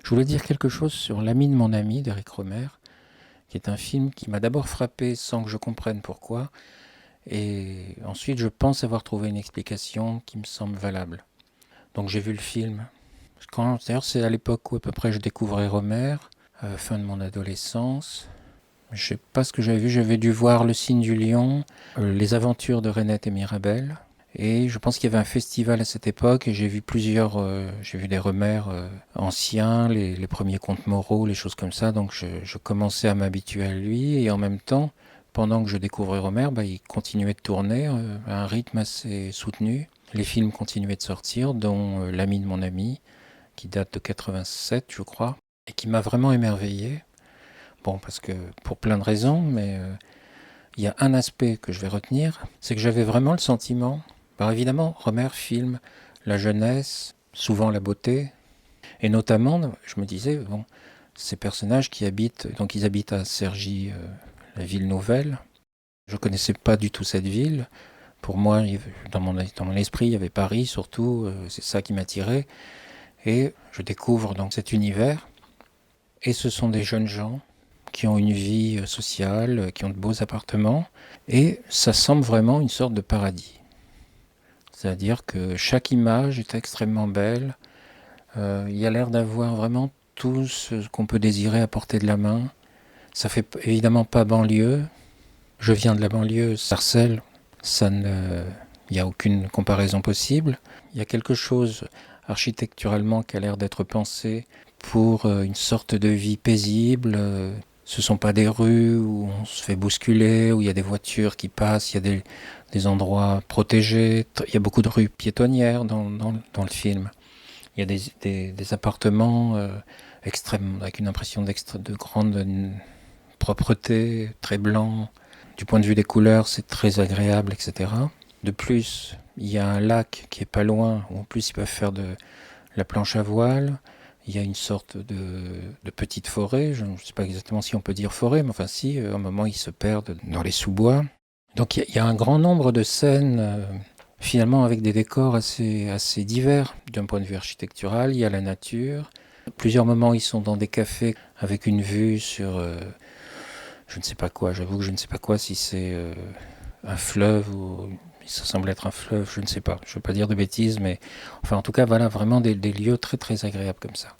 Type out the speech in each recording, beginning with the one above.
Je voulais dire quelque chose sur L'ami de mon ami d'Éric Rohmer, qui est un film qui m'a d'abord frappé sans que je comprenne pourquoi, et ensuite je pense avoir trouvé une explication qui me semble valable. Donc j'ai vu le film. D'ailleurs c'est à l'époque où à peu près je découvrais Rohmer, fin de mon adolescence. Je sais pas ce que j'avais vu, j'avais dû voir Le Signe du Lion, Les Aventures de Renette et Mirabel. Et je pense qu'il y avait un festival à cette époque et j'ai vu des Rohmer anciens, les premiers contes moraux, les choses comme ça. Donc je commençais à m'habituer à lui et en même temps, pendant que je découvrais Rohmer, il continuait de tourner à un rythme assez soutenu. Les films continuaient de sortir, dont L'ami de mon ami, qui date de 87, je crois, et qui m'a vraiment émerveillé. Bon, parce que pour plein de raisons, mais il y a un aspect que je vais retenir, c'est que j'avais vraiment le sentiment. Alors évidemment, Rohmer filme la jeunesse, souvent la beauté, et notamment, je me disais, bon, ces personnages qui habitent, donc ils habitent à Cergy, la ville nouvelle. Je connaissais pas du tout cette ville. Pour moi, dans mon esprit, il y avait Paris surtout, c'est ça qui m'attirait. Et je découvre donc cet univers, et ce sont des jeunes gens qui ont une vie sociale, qui ont de beaux appartements, et ça semble vraiment une sorte de paradis. C'est-à-dire que chaque image est extrêmement belle. Il y a l'air d'avoir vraiment tout ce qu'on peut désirer à portée de la main. Ça fait évidemment pas banlieue. Je viens de la banlieue, Sarcelles. Il n'y a aucune comparaison possible. Il y a quelque chose architecturalement qui a l'air d'être pensé pour une sorte de vie paisible. Ce ne sont pas des rues où on se fait bousculer, où il y a des voitures qui passent, il y a des endroits protégés. Il y a beaucoup de rues piétonnières dans le film. Il y a des appartements extrêmes, avec une impression de grande propreté, très blanc. Du point de vue des couleurs, c'est très agréable, etc. De plus, il y a un lac qui est pas loin, où en plus ils peuvent faire de la planche à voile. Il y a une sorte de petite forêt, je ne sais pas exactement si on peut dire forêt, mais enfin si, à un moment ils se perdent dans les sous-bois. Donc il y a un grand nombre de scènes, finalement avec des décors assez divers d'un point de vue architectural. Il y a la nature. À plusieurs moments ils sont dans des cafés avec une vue sur je ne sais pas quoi, j'avoue que je ne sais pas quoi, si c'est un fleuve ou ça semble être un fleuve, je ne sais pas, je ne veux pas dire de bêtises, mais enfin en tout cas voilà, vraiment des lieux très très agréables comme ça.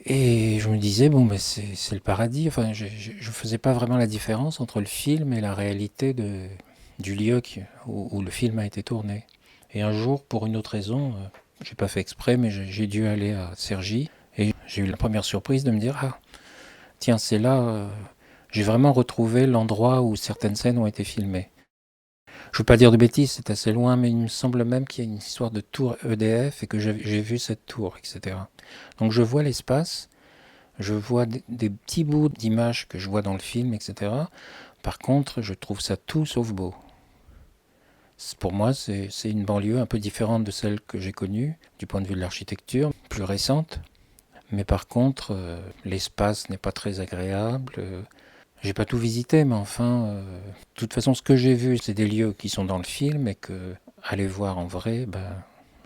Et je me disais, bon, ben c'est le paradis. Enfin, je faisais pas vraiment la différence entre le film et la réalité du lieu où le film a été tourné. Et un jour, pour une autre raison, j'ai pas fait exprès, mais j'ai dû aller à Cergy. Et j'ai eu la première surprise de me dire, ah, tiens, c'est là, j'ai vraiment retrouvé l'endroit où certaines scènes ont été filmées. Je veux pas dire de bêtises, c'est assez loin, mais il me semble même qu'il y a une histoire de tour EDF et que j'ai vu cette tour, etc. Donc je vois l'espace, je vois des petits bouts d'images que je vois dans le film, etc. Par contre, je trouve ça tout sauf beau. Pour moi, c'est une banlieue un peu différente de celle que j'ai connue, du point de vue de l'architecture, plus récente. Mais par contre, l'espace n'est pas très agréable. J'ai pas tout visité, mais enfin, de toute façon, ce que j'ai vu, c'est des lieux qui sont dans le film et que aller voir en vrai,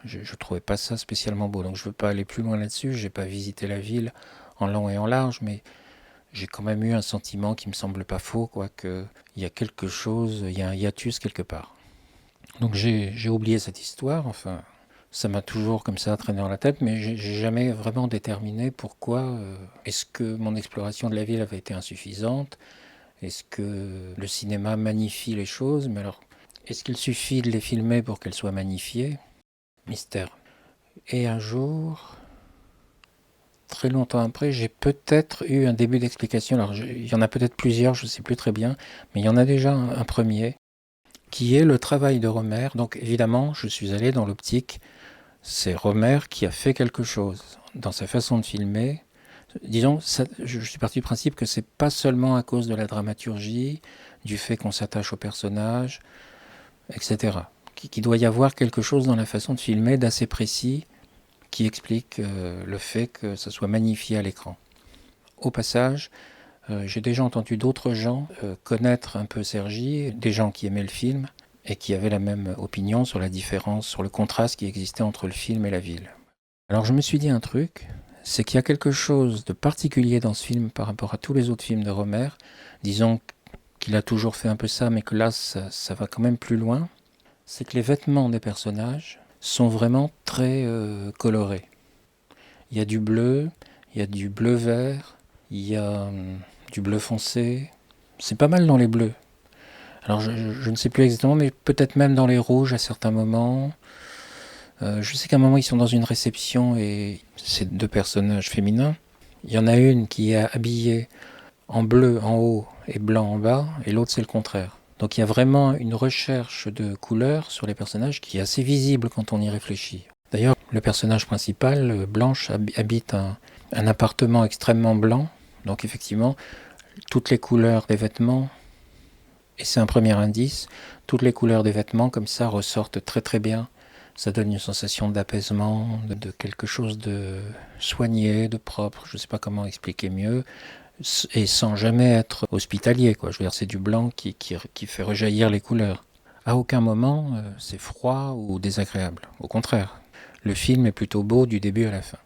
je trouvais pas ça spécialement beau. Donc je veux pas aller plus loin là-dessus. J'ai pas visité la ville en long et en large, mais j'ai quand même eu un sentiment qui me semble pas faux, quoi, que il y a quelque chose, il y a un hiatus quelque part. Donc j'ai oublié cette histoire. Enfin, ça m'a toujours comme ça traîné dans la tête, mais j'ai jamais vraiment déterminé pourquoi. Est-ce que mon exploration de la ville avait été insuffisante? Est-ce que le cinéma magnifie les choses? Mais alors, est-ce qu'il suffit de les filmer pour qu'elles soient magnifiées? Mystère. Et un jour, très longtemps après, j'ai peut-être eu un début d'explication. Alors, il y en a peut-être plusieurs, je ne sais plus très bien, mais il y en a déjà un premier, qui est le travail de Rohmer. Donc, évidemment, je suis allé dans l'optique, c'est Rohmer qui a fait quelque chose dans sa façon de filmer. Disons, je suis parti du principe que c'est pas seulement à cause de la dramaturgie, du fait qu'on s'attache au personnage, etc. Qu'il doit y avoir quelque chose dans la façon de filmer d'assez précis qui explique le fait que ça soit magnifié à l'écran. Au passage, j'ai déjà entendu d'autres gens connaître un peu Sergi, des gens qui aimaient le film et qui avaient la même opinion sur la différence, sur le contraste qui existait entre le film et la ville. Alors je me suis dit un truc, c'est qu'il y a quelque chose de particulier dans ce film par rapport à tous les autres films de Rohmer. Disons qu'il a toujours fait un peu ça, mais que là, ça va quand même plus loin. C'est que les vêtements des personnages sont vraiment très colorés. Il y a du bleu, il y a du bleu vert, il y a du bleu foncé. C'est pas mal dans les bleus. Alors je ne sais plus exactement, mais peut-être même dans les rouges à certains moments. Je sais qu'à un moment ils sont dans une réception et c'est deux personnages féminins. Il y en a une qui est habillée en bleu en haut et blanc en bas, et l'autre c'est le contraire. Donc il y a vraiment une recherche de couleurs sur les personnages qui est assez visible quand on y réfléchit. D'ailleurs, le personnage principal, Blanche, habite un appartement extrêmement blanc. Donc effectivement, toutes les couleurs des vêtements, et c'est un premier indice, toutes les couleurs des vêtements comme ça ressortent très très bien. Ça donne une sensation d'apaisement, de quelque chose de soigné, de propre, je ne sais pas comment expliquer mieux, et sans jamais être hospitalier, quoi. Je veux dire, c'est du blanc qui fait rejaillir les couleurs. À aucun moment, c'est froid ou désagréable. Au contraire, le film est plutôt beau du début à la fin.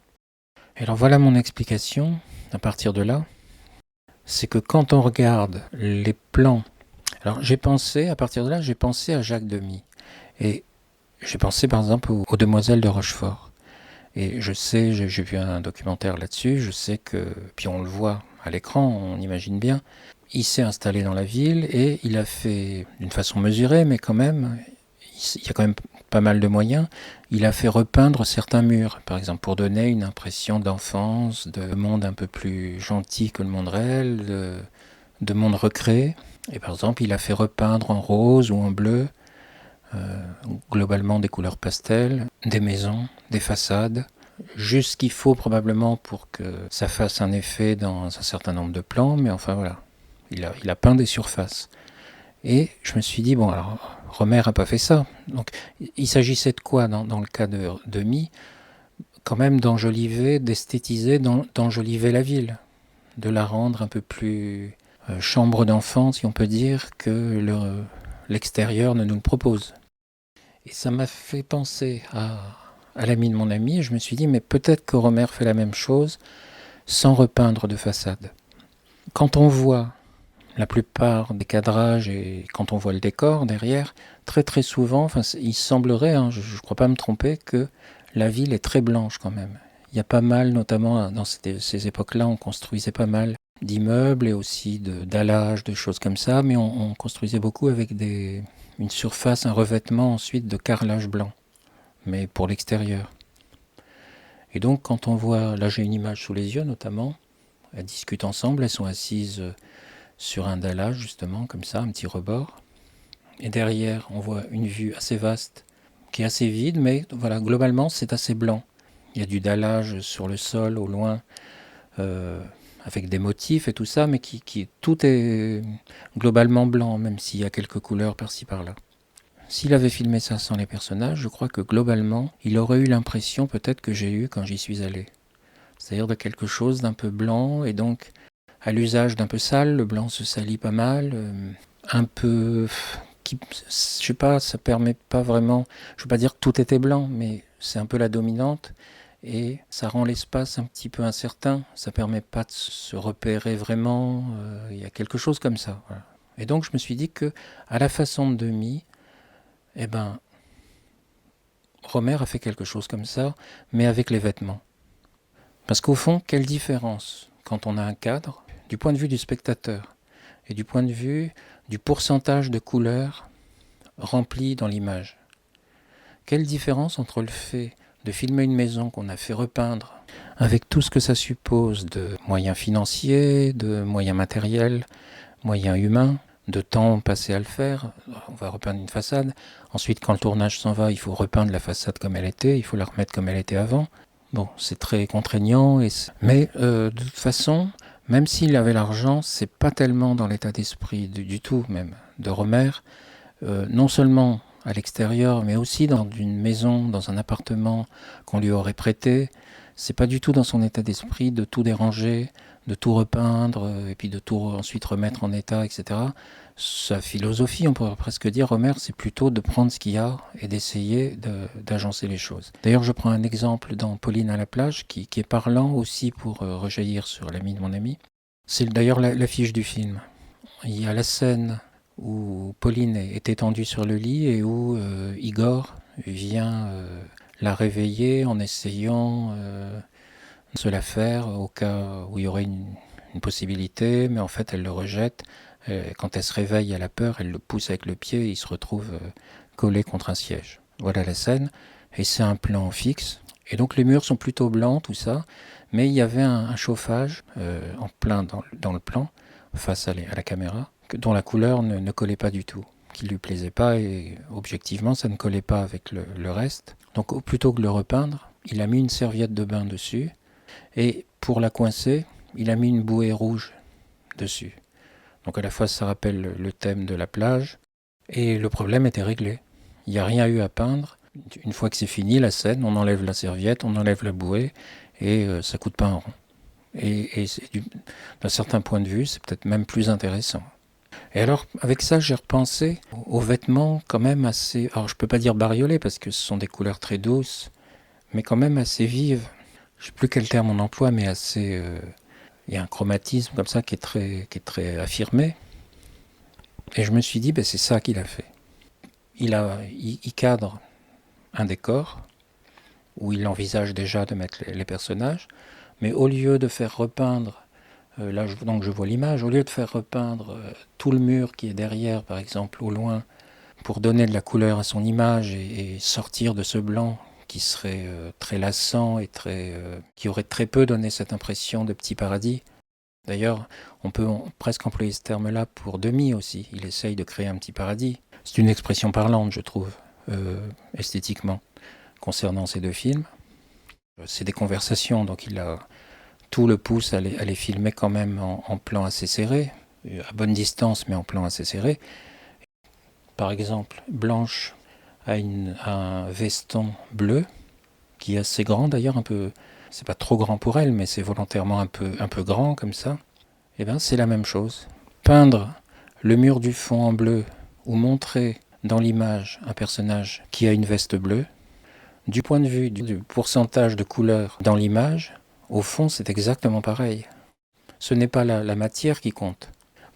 Et alors voilà mon explication, à partir de là, c'est que quand on regarde les plans, alors j'ai pensé, à partir de là, j'ai pensé à Jacques Demy. Et j'ai pensé par exemple aux Demoiselles de Rochefort. Et je sais, j'ai vu un documentaire là-dessus, je sais que, puis on le voit à l'écran, on imagine bien, il s'est installé dans la ville et il a fait, d'une façon mesurée, mais quand même, il y a quand même pas mal de moyens, il a fait repeindre certains murs, par exemple, pour donner une impression d'enfance, de monde un peu plus gentil que le monde réel, de monde recréé. Et par exemple, il a fait repeindre en rose ou en bleu, globalement des couleurs pastel, des maisons, des façades, juste ce qu'il faut probablement pour que ça fasse un effet dans un certain nombre de plans, mais enfin voilà, il a peint des surfaces. Et je me suis dit, bon alors, Rohmer n'a pas fait ça. Donc il s'agissait de quoi dans le cas de Demy? Quand même d'enjoliver, d'esthétiser, d'enjoliver la ville, de la rendre un peu plus chambre d'enfant, si on peut dire, que l'extérieur ne nous le propose. Et ça m'a fait penser à l'ami de mon ami, et je me suis dit, mais peut-être que Rohmer fait la même chose sans repeindre de façade. Quand on voit la plupart des cadrages et quand on voit le décor derrière, très très souvent, enfin, il semblerait, hein, je ne crois pas me tromper, que la ville est très blanche quand même. Il y a pas mal, notamment dans ces époques-là, on construisait pas mal d'immeubles et aussi d'allages, de choses comme ça, mais on construisait beaucoup avec une surface, un revêtement ensuite de carrelage blanc, mais pour l'extérieur. Et donc quand on voit, là j'ai une image sous les yeux notamment, elles discutent ensemble, elles sont assises sur un dallage justement, comme ça, un petit rebord. Et derrière on voit une vue assez vaste, qui est assez vide, mais voilà, globalement c'est assez blanc. Il y a du dallage sur le sol au loin, avec des motifs et tout ça, mais tout est globalement blanc, même s'il y a quelques couleurs par-ci par-là. S'il avait filmé ça sans les personnages, je crois que globalement, il aurait eu l'impression peut-être que j'ai eu quand j'y suis allé. C'est-à-dire de quelque chose d'un peu blanc, et donc à l'usage d'un peu sale, le blanc se salit pas mal, un peu... je sais pas, ça permet pas vraiment... Je veux pas dire que tout était blanc, mais c'est un peu la dominante, et ça rend l'espace un petit peu incertain, ça permet pas de se repérer vraiment, il y a quelque chose comme ça. Voilà. Et donc je me suis dit que, à la façon de Demy, eh ben, Rohmer a fait quelque chose comme ça, mais avec les vêtements. Parce qu'au fond, quelle différence quand on a un cadre, du point de vue du spectateur, et du point de vue du pourcentage de couleurs remplies dans l'image. Quelle différence entre le fait de filmer une maison qu'on a fait repeindre, avec tout ce que ça suppose de moyens financiers, de moyens matériels, moyens humains, de temps passé à le faire, on va repeindre une façade, ensuite quand le tournage s'en va, il faut repeindre la façade comme elle était, il faut la remettre comme elle était avant. Bon, c'est très contraignant, mais de toute façon, même s'il avait l'argent, c'est pas tellement dans l'état d'esprit du tout même de Rohmer, non seulement à l'extérieur, mais aussi dans une maison, dans un appartement qu'on lui aurait prêté, c'est pas du tout dans son état d'esprit de tout déranger, de tout repeindre, et puis de tout ensuite remettre en état, etc. Sa philosophie, on pourrait presque dire, Homer, c'est plutôt de prendre ce qu'il y a et d'essayer d'agencer les choses. D'ailleurs, je prends un exemple dans Pauline à la plage, qui est parlant aussi pour rejaillir sur l'ami de mon ami. C'est d'ailleurs l'affiche du film. Il y a la scène où Pauline est étendue sur le lit et où Igor vient la réveiller en essayant de se la faire au cas où il y aurait une possibilité, mais en fait elle le rejette. Quand elle se réveille, elle a peur, elle le pousse avec le pied et il se retrouve collé contre un siège. Voilà la scène, et c'est un plan fixe. Et donc les murs sont plutôt blancs, tout ça, mais il y avait un chauffage en plein dans le plan, face à la caméra, dont la couleur ne collait pas du tout, qui lui plaisait pas, et objectivement ça ne collait pas avec le reste. Donc plutôt que de le repeindre, il a mis une serviette de bain dessus, et pour la coincer, il a mis une bouée rouge dessus. Donc à la fois ça rappelle le thème de la plage, et le problème était réglé. Il n'y a rien eu à peindre. Une fois que c'est fini la scène, on enlève la serviette, on enlève la bouée, et ça coûte pas un rond. Et d'un certain point de vue, c'est peut-être même plus intéressant. Et alors, avec ça, j'ai repensé aux vêtements quand même assez... Alors, je peux pas dire bariolés, parce que ce sont des couleurs très douces, mais quand même assez vives. Je sais plus quel terme on emploie, mais assez... il y a un chromatisme comme ça qui est très affirmé. Et je me suis dit, c'est ça qu'il a fait. Il cadre un décor, où il envisage déjà de mettre les personnages, mais au lieu de faire repeindre, donc je vois l'image, au lieu de faire repeindre tout le mur qui est derrière, par exemple, au loin, pour donner de la couleur à son image et sortir de ce blanc qui serait très lassant et qui aurait très peu donné cette impression de petit paradis. D'ailleurs, on peut presque employer ce terme-là pour Demy aussi. Il essaye de créer un petit paradis. C'est une expression parlante, je trouve, esthétiquement, concernant ces deux films. C'est des conversations, donc il a tout le pouce à les filmer quand même en plan assez serré, à bonne distance, mais en plan assez serré. Par exemple, Blanche a un veston bleu, qui est assez grand d'ailleurs, un peu... C'est pas trop grand pour elle, mais c'est volontairement un peu grand comme ça. Eh bien, c'est la même chose. Peindre le mur du fond en bleu ou montrer dans l'image un personnage qui a une veste bleue, du point de vue du pourcentage de couleur dans l'image, au fond, c'est exactement pareil. Ce n'est pas la matière qui compte.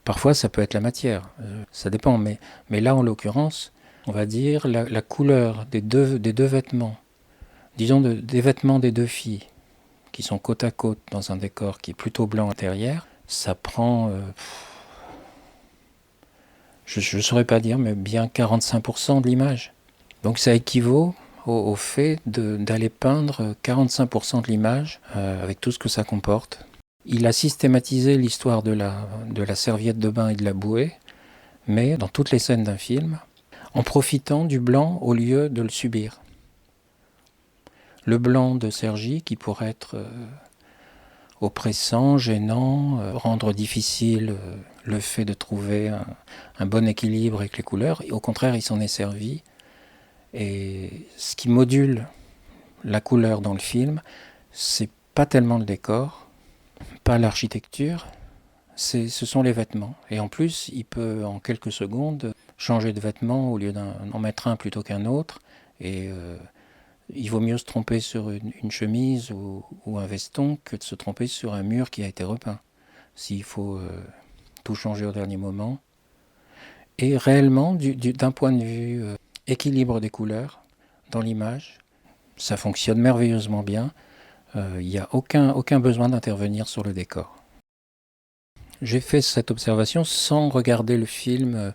Parfois, ça peut être la matière, ça dépend. Mais là, en l'occurrence, on va dire la couleur des deux vêtements, disons des vêtements des deux filles, qui sont côte à côte dans un décor qui est plutôt blanc intérieur, ça prend, je ne saurais pas dire, mais bien 45% de l'image. Donc ça équivaut au fait d'aller peindre 45% de l'image, avec tout ce que ça comporte. Il a systématisé l'histoire de la serviette de bain et de la bouée, mais dans toutes les scènes d'un film, en profitant du blanc au lieu de le subir. Le blanc de Sergi, qui pourrait être oppressant, gênant, rendre difficile le fait de trouver un bon équilibre avec les couleurs, et au contraire, il s'en est servi. Et ce qui module la couleur dans le film, c'est pas tellement le décor, pas l'architecture, ce sont les vêtements. Et en plus, il peut en quelques secondes changer de vêtements au lieu d'en mettre un plutôt qu'un autre. Et il vaut mieux se tromper sur une chemise ou un veston que de se tromper sur un mur qui a été repeint. S'il faut tout changer au dernier moment. Et réellement, d'un point de vue équilibre des couleurs dans l'image, ça fonctionne merveilleusement bien. Il n'y a aucun besoin d'intervenir sur le décor. J'ai fait cette observation sans regarder le film.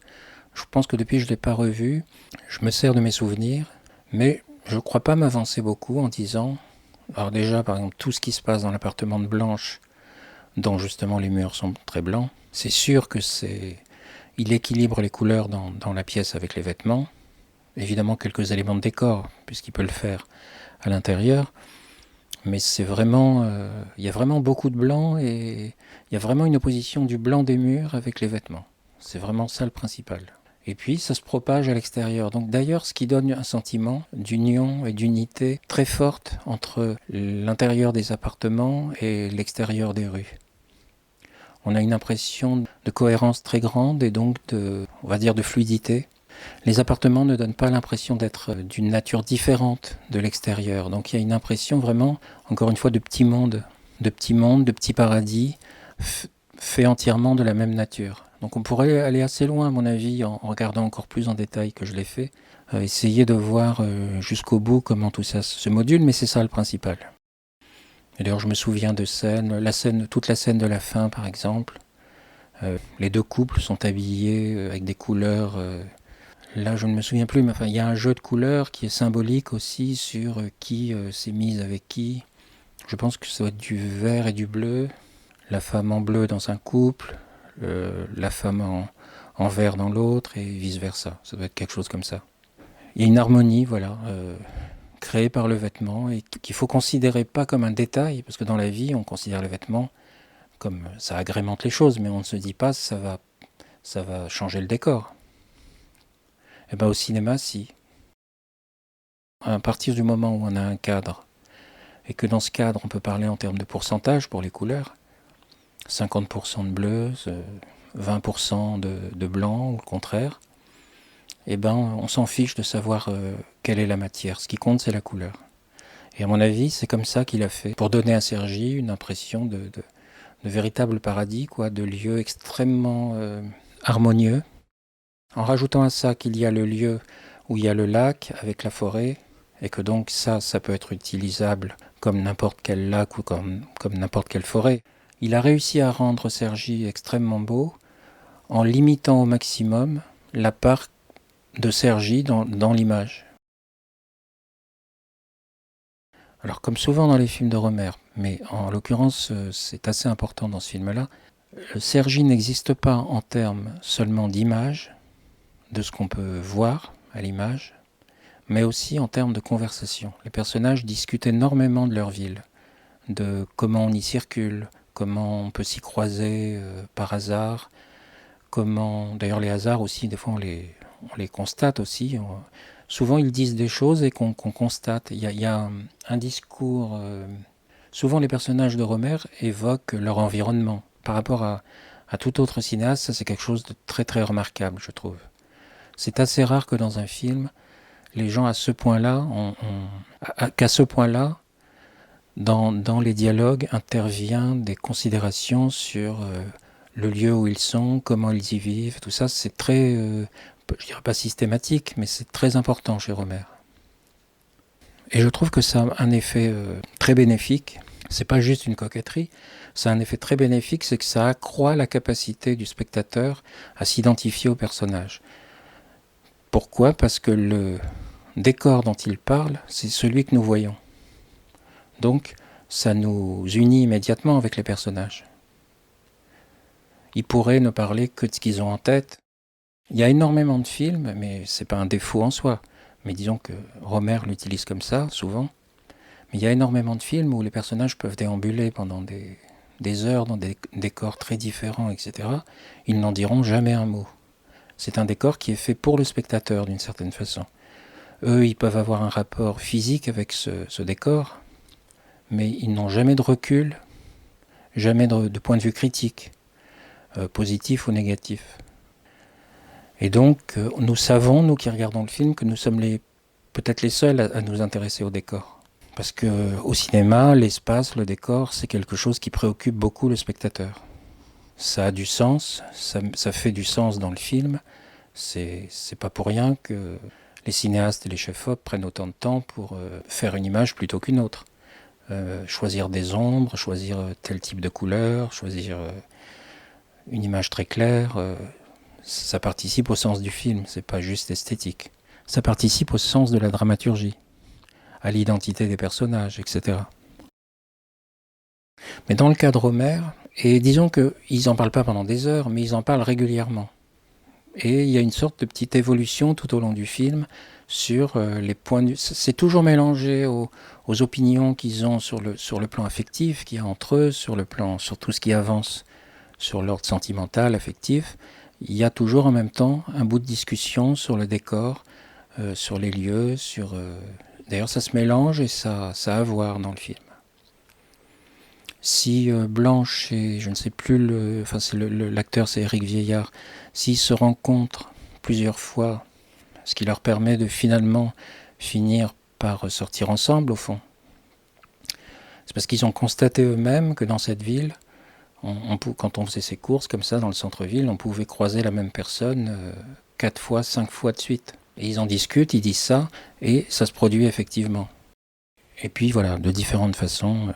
Je pense que depuis je ne l'ai pas revu. Je me sers de mes souvenirs, mais je ne crois pas m'avancer beaucoup en disant... Alors déjà, par exemple, tout ce qui se passe dans l'appartement de Blanche, dont justement les murs sont très blancs, c'est sûr que il équilibre les couleurs dans la pièce avec les vêtements. Évidemment, quelques éléments de décor, puisqu'il peut le faire à l'intérieur. Mais c'est vraiment... il y a vraiment beaucoup de blanc et il y a vraiment une opposition du blanc des murs avec les vêtements. C'est vraiment ça le principal. Et puis ça se propage à l'extérieur. Donc d'ailleurs, ce qui donne un sentiment d'union et d'unité très forte entre l'intérieur des appartements et l'extérieur des rues. On a une impression de cohérence très grande et donc on va dire de fluidité. Les appartements ne donnent pas l'impression d'être d'une nature différente de l'extérieur. Donc il y a une impression vraiment, encore une fois, de petit monde, de petit paradis, fait entièrement de la même nature. Donc on pourrait aller assez loin, à mon avis, en regardant encore plus en détail que je l'ai fait, essayer de voir jusqu'au bout comment tout ça se module, mais c'est ça le principal. Et d'ailleurs, je me souviens de scènes, toute la scène de la fin, par exemple. Les deux couples sont habillés avec des couleurs. Là, je ne me souviens plus, mais enfin, il y a un jeu de couleurs qui est symbolique aussi sur qui s'est mise avec qui. Je pense que ça doit être du vert et du bleu. La femme en bleu dans un couple, la femme en vert dans l'autre, et vice-versa. Ça doit être quelque chose comme ça. Il y a une harmonie, voilà, créée par le vêtement, et qu'il faut considérer pas comme un détail, parce que dans la vie, on considère le vêtement comme ça agrémente les choses, mais on ne se dit pas ça va changer le décor. Et bien au cinéma, si. À partir du moment où on a un cadre, et que dans ce cadre, on peut parler en termes de pourcentage pour les couleurs, 50% de bleu, 20% de blanc, ou le contraire, eh ben, on s'en fiche de savoir quelle est la matière. Ce qui compte, c'est la couleur. Et à mon avis, c'est comme ça qu'il a fait, pour donner à Sergi une impression de véritable paradis, quoi, de lieu extrêmement harmonieux. En rajoutant à ça qu'il y a le lieu où il y a le lac avec la forêt, et que donc ça peut être utilisable comme n'importe quel lac ou comme n'importe quelle forêt. Il a réussi à rendre Sergi extrêmement beau en limitant au maximum la part de Sergi dans l'image. Alors comme souvent dans les films de Romer, mais en l'occurrence c'est assez important dans ce film-là, Sergi n'existe pas en termes seulement d'image, de ce qu'on peut voir à l'image, mais aussi en termes de conversation. Les personnages discutent énormément de leur ville, de comment on y circule, comment on peut s'y croiser par hasard, comment, d'ailleurs les hasards aussi, des fois on les constate aussi. Souvent ils disent des choses et qu'on constate. Il y a un discours. Souvent les personnages de Romer évoquent leur environnement. Par rapport à tout autre cinéaste, ça c'est quelque chose de très très remarquable, je trouve. C'est assez rare que dans un film, les gens à ce point-là, qu'à ce point-là, dans les dialogues interviennent des considérations sur le lieu où ils sont, comment ils y vivent, tout ça, c'est très, je dirais pas systématique, mais c'est très important chez Romer. Et je trouve que ça a un effet très bénéfique. C'est pas juste une coquetterie, ça a un effet très bénéfique, c'est que ça accroît la capacité du spectateur à s'identifier au personnage. Pourquoi ? Parce que le décor dont il parle, c'est celui que nous voyons. Donc, ça nous unit immédiatement avec les personnages. Ils pourraient ne parler que de ce qu'ils ont en tête. Il y a énormément de films, mais c'est pas un défaut en soi. Mais disons que Romer l'utilise comme ça, souvent. Mais il y a énormément de films où les personnages peuvent déambuler pendant des heures dans des décors très différents, etc. Ils n'en diront jamais un mot. C'est un décor qui est fait pour le spectateur, d'une certaine façon. Eux, ils peuvent avoir un rapport physique avec ce décor, mais ils n'ont jamais de recul, jamais de point de vue critique, positif ou négatif. Et donc, nous savons, nous qui regardons le film, que nous sommes peut-être les seuls à nous intéresser au décor. Parce que au cinéma, l'espace, le décor, c'est quelque chose qui préoccupe beaucoup le spectateur. Ça a du sens, ça fait du sens dans le film. C'est pas pour rien que les cinéastes et les chefs-op prennent autant de temps pour faire une image plutôt qu'une autre. Choisir des ombres, choisir tel type de couleur, choisir une image très claire, ça participe au sens du film, c'est pas juste esthétique. Ça participe au sens de la dramaturgie, à l'identité des personnages, etc. Mais dans le cas de Romer, et disons qu'ils n'en parlent pas pendant des heures, mais ils en parlent régulièrement. Et il y a une sorte de petite évolution tout au long du film sur les points de vue. C'est toujours mélangé aux opinions qu'ils ont sur le plan affectif qu'il y a entre eux, sur tout ce qui avance sur l'ordre sentimental, affectif, il y a toujours en même temps un bout de discussion sur le décor, sur les lieux, D'ailleurs, ça se mélange et ça a à voir dans le film. Si Blanche et je ne sais plus l'acteur c'est Éric Vieillard, s'ils se rencontrent plusieurs fois, ce qui leur permet de finalement finir par sortir ensemble au fond, c'est parce qu'ils ont constaté eux-mêmes que dans cette ville, quand on faisait ses courses comme ça dans le centre-ville, on pouvait croiser la même personne 4 fois, 5 fois de suite. Et ils en discutent, ils disent ça, et ça se produit effectivement. Et puis voilà, de différentes façons.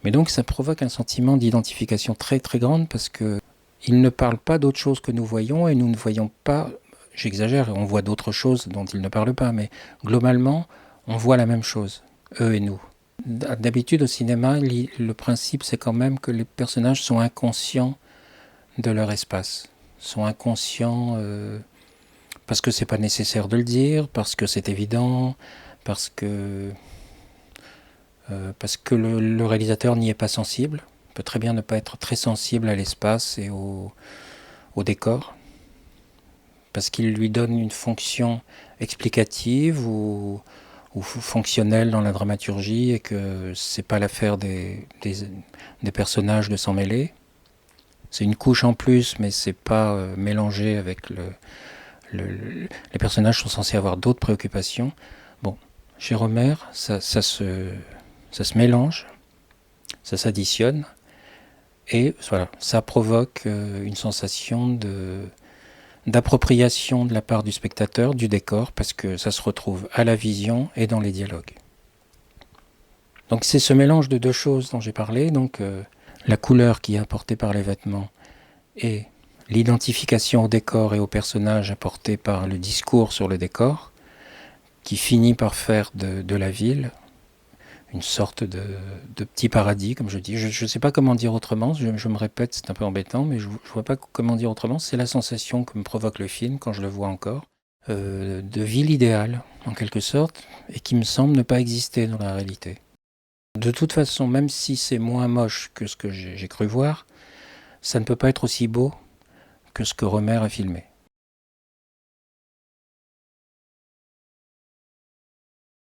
Mais donc ça provoque un sentiment d'identification très très grande parce que ils ne parlent pas d'autre chose que nous voyons et nous ne voyons pas, j'exagère, on voit d'autres choses dont ils ne parlent pas, mais globalement, on voit la même chose, eux et nous. D'habitude au cinéma, le principe c'est quand même que les personnages sont inconscients de leur espace, sont inconscients parce que c'est pas nécessaire de le dire, parce que c'est évident, parce que le réalisateur n'y est pas sensible. Il peut très bien ne pas être très sensible à l'espace et au décor, parce qu'il lui donne une fonction explicative ou fonctionnelle dans la dramaturgie et que c'est pas l'affaire des personnages de s'en mêler. C'est une couche en plus, mais c'est pas mélangé avec les personnages sont censés avoir d'autres préoccupations. Bon, chez Rohmer, ça se mélange, ça s'additionne, et voilà, ça provoque une sensation d'appropriation de la part du spectateur, du décor, parce que ça se retrouve à la vision et dans les dialogues. Donc c'est ce mélange de deux choses dont j'ai parlé, donc la couleur qui est apportée par les vêtements et l'identification au décor et au personnage apporté par le discours sur le décor, qui finit par faire de la ville une sorte de petit paradis, comme je dis. Je ne sais pas comment dire autrement, je me répète, c'est un peu embêtant, mais je ne vois pas comment dire autrement. C'est la sensation que me provoque le film quand je le vois encore, de ville idéale, en quelque sorte, et qui me semble ne pas exister dans la réalité. De toute façon, même si c'est moins moche que ce que j'ai cru voir, ça ne peut pas être aussi beau que ce que Rohmer a filmé.